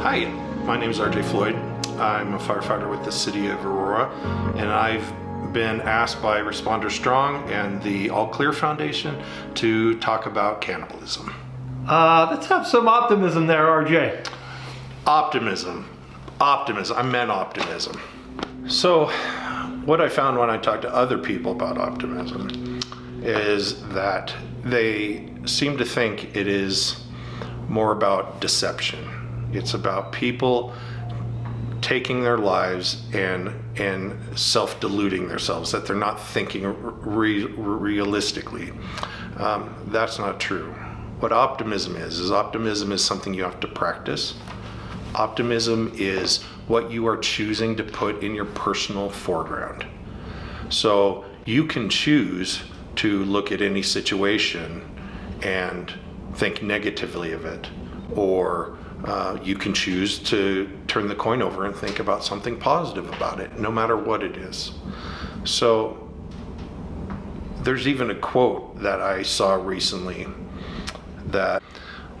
Hi, my name is RJ Floyd. I'm a firefighter with the city of Aurora, and I've been asked by Responder Strong and the All Clear Foundation to talk about cannibalism. Let's have some optimism there, RJ. Optimism. I meant optimism. So, what I found when I talked to other people about optimism is that they seem to think it is more about deception. It's about people taking their lives and self-deluding themselves, that they're not thinking realistically. That's not true. What optimism is optimism is something you have to practice. Optimism is what you are choosing to put in your personal foreground. So you can choose to look at any situation and think negatively of it, or you can choose to turn the coin over and think about something positive about it, no matter what it is. So there's even a quote that I saw recently that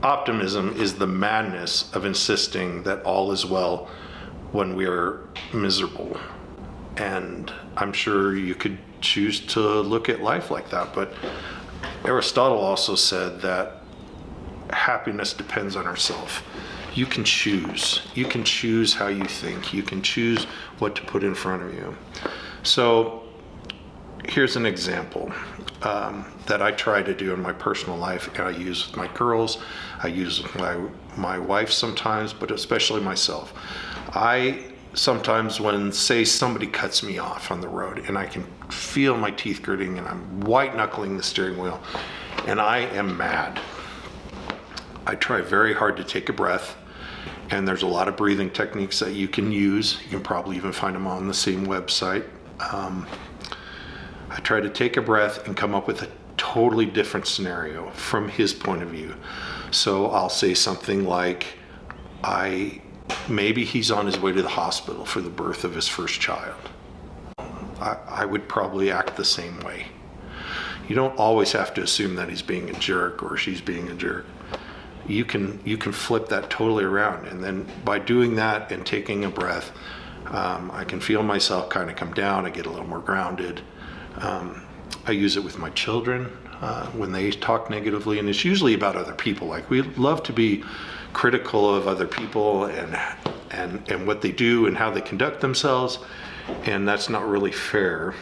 optimism is the madness of insisting that all is well when we are miserable. And I'm sure you could choose to look at life like that, but Aristotle also said that happiness depends on ourselves. You can choose. You can choose how you think. You can choose what to put in front of you. So here's an example that I try to do in my personal life, and I use with my girls. I use with my wife sometimes, but especially myself. I sometimes, when, say, somebody cuts me off on the road and I can feel my teeth gritting and I'm white knuckling the steering wheel and I am mad, I try very hard to take a breath, and there's a lot of breathing techniques that you can use. You can probably even find them on the same website. I try to take a breath and come up with a totally different scenario from his point of view. So I'll say something like, maybe he's on his way to the hospital for the birth of his first child. I would probably act the same way. You don't always have to assume that he's being a jerk or she's being a jerk. You can flip that totally around, and then by doing that and taking a breath, I can feel myself kind of come down. I get a little more grounded. I use it with my children when they talk negatively, and it's usually about other people. Like, we love to be critical of other people and what they do and how they conduct themselves, and that's not really fair.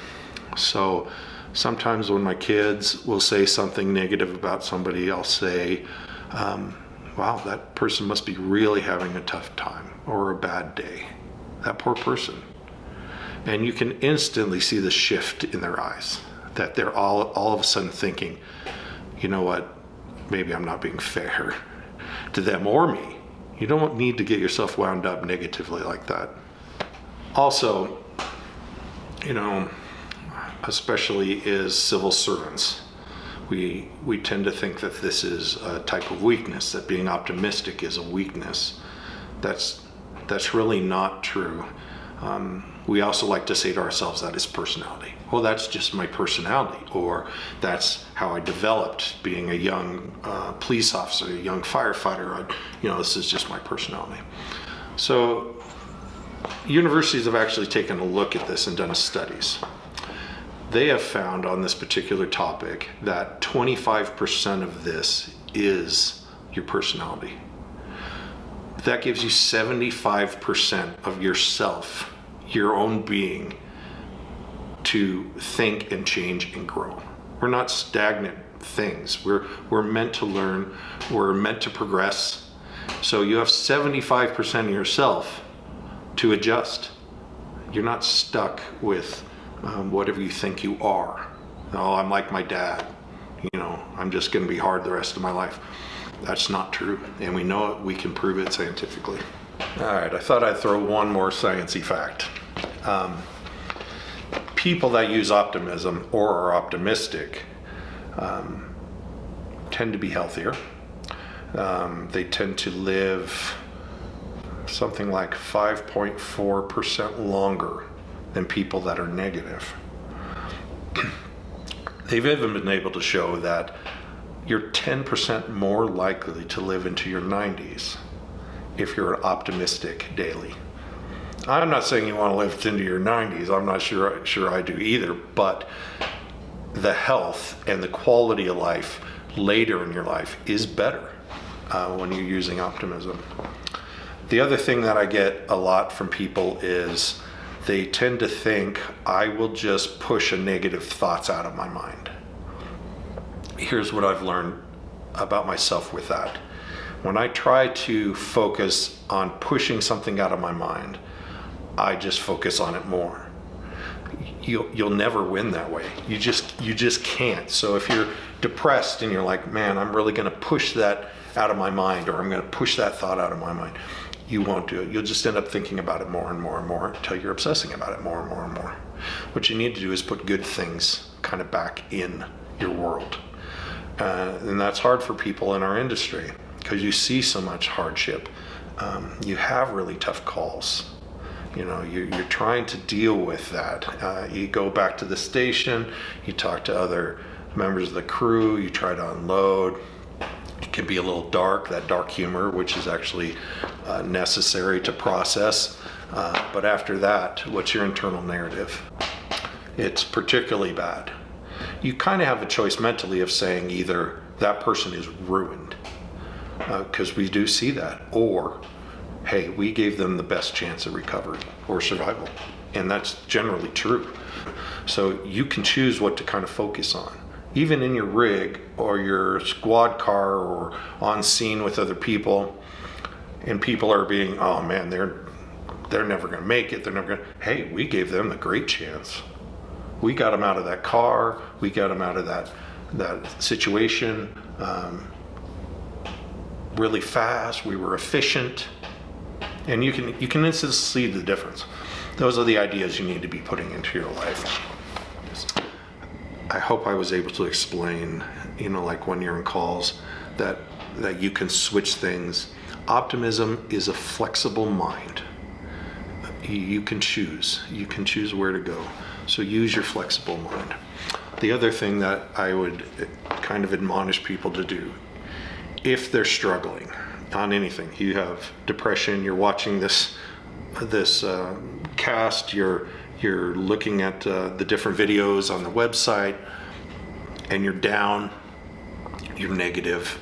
So sometimes when my kids will say something negative about somebody, I'll say, wow, that person must be really having a tough time or a bad day. That poor person. And you can instantly see the shift in their eyes, that they're all of a sudden thinking, you know what, maybe I'm not being fair to them or me. You don't need to get yourself wound up negatively like that. Also, especially as civil servants, we tend to think that this is a type of weakness, that being optimistic is a weakness. That's really not true. We also like to say to ourselves that is personality. Well, that's just my personality, or that's how I developed being a young police officer, a young firefighter. This is just my personality. So universities have actually taken a look at this and done studies. They have found on this particular topic that 25% of this is your personality. That gives you 75% of yourself, your own being, to think and change and grow. We're not stagnant things. We're meant to learn. We're meant to progress. So you have 75% of yourself to adjust. You're not stuck with whatever you think you are. Oh, I'm like my dad. I'm just going to be hard the rest of my life. That's not true, and we know it. We can prove it scientifically. All right, I thought I'd throw one more sciencey fact. People that use optimism or are optimistic tend to be healthier. They tend to live something like 5.4% longer than people that are negative. They've even been able to show that you're 10% more likely to live into your 90s if you're optimistic daily. I'm not saying you want to live into your 90s. I'm not sure I do either, but the health and the quality of life later in your life is better when you're using optimism. The other thing that I get a lot from people is they tend to think, I will just push a negative thoughts out of my mind. Here's what I've learned about myself with that. When I try to focus on pushing something out of my mind, I just focus on it more. You'll never win that way. You just can't. So if you're depressed and you're like, man, I'm really going to push that out of my mind, or I'm going to push that thought out of my mind, you won't do it. You'll just end up thinking about it more and more and more until you're obsessing about it more and more and more. What you need to do is put good things kind of back in your world. And that's hard for people in our industry because you see so much hardship. You have really tough calls. You know, you're trying to deal with that. You go back to the station, you talk to other members of the crew, you try to unload. It can be a little dark, that dark humor, which is actually necessary to process. But after that, what's your internal narrative? It's particularly bad. You kind of have a choice mentally of saying either that person is ruined, because we do see that, or hey, we gave them the best chance of recovery or survival. And that's generally true. So you can choose what to kind of focus on. Even in your rig or your squad car or on scene with other people, and people are being, oh man, they're never gonna make it, hey, we gave them a great chance. We got them out of that car, we got them out of that situation really fast, we were efficient. And you can instantly see the difference. Those are the ideas you need to be putting into your life. I hope I was able to explain, like when you're in calls, that you can switch things. Optimism is a flexible mind. You can choose. You can choose where to go. So use your flexible mind. The other thing that I would kind of admonish people to do, if they're struggling on anything, you have depression, you're watching this cast, you're looking at the different videos on the website, and you're down, you're negative,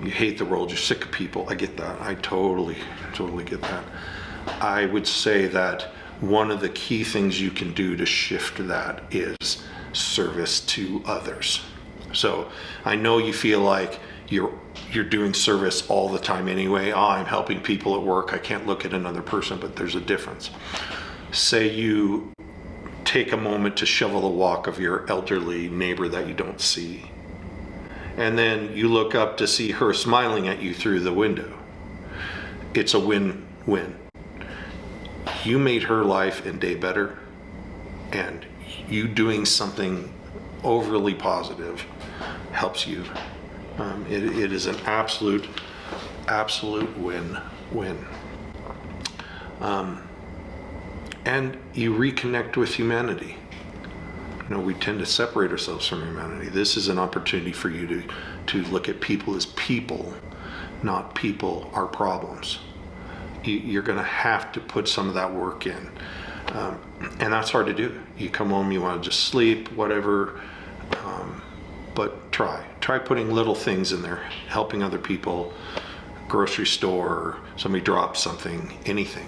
you hate the world, you're sick of people. I get that. I totally get that. I would say that one of the key things you can do to shift that is service to others. So I know you feel like you're doing service all the time anyway. I'm helping people at work, I can't look at another person, but there's a difference. Say you take a moment to shovel the walk of your elderly neighbor that you don't see, and then you look up to see her smiling at you through the window. It's a win-win. You made her life and day better, and you doing something overly positive helps you. It is an absolute win-win. And you reconnect with humanity. We tend to separate ourselves from humanity. This is an opportunity for you to look at people as people, not people are problems. You're going to have to put some of that work in. And that's hard to do. You come home, you want to just sleep, whatever. But try putting little things in there, helping other people, grocery store, somebody drops something, anything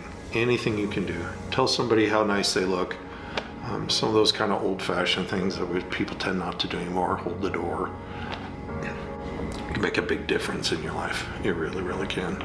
you can do. Tell somebody how nice they look. Some of those kind of old-fashioned things that people tend not to do anymore. Hold the door. It can make a big difference in your life. It really, really can.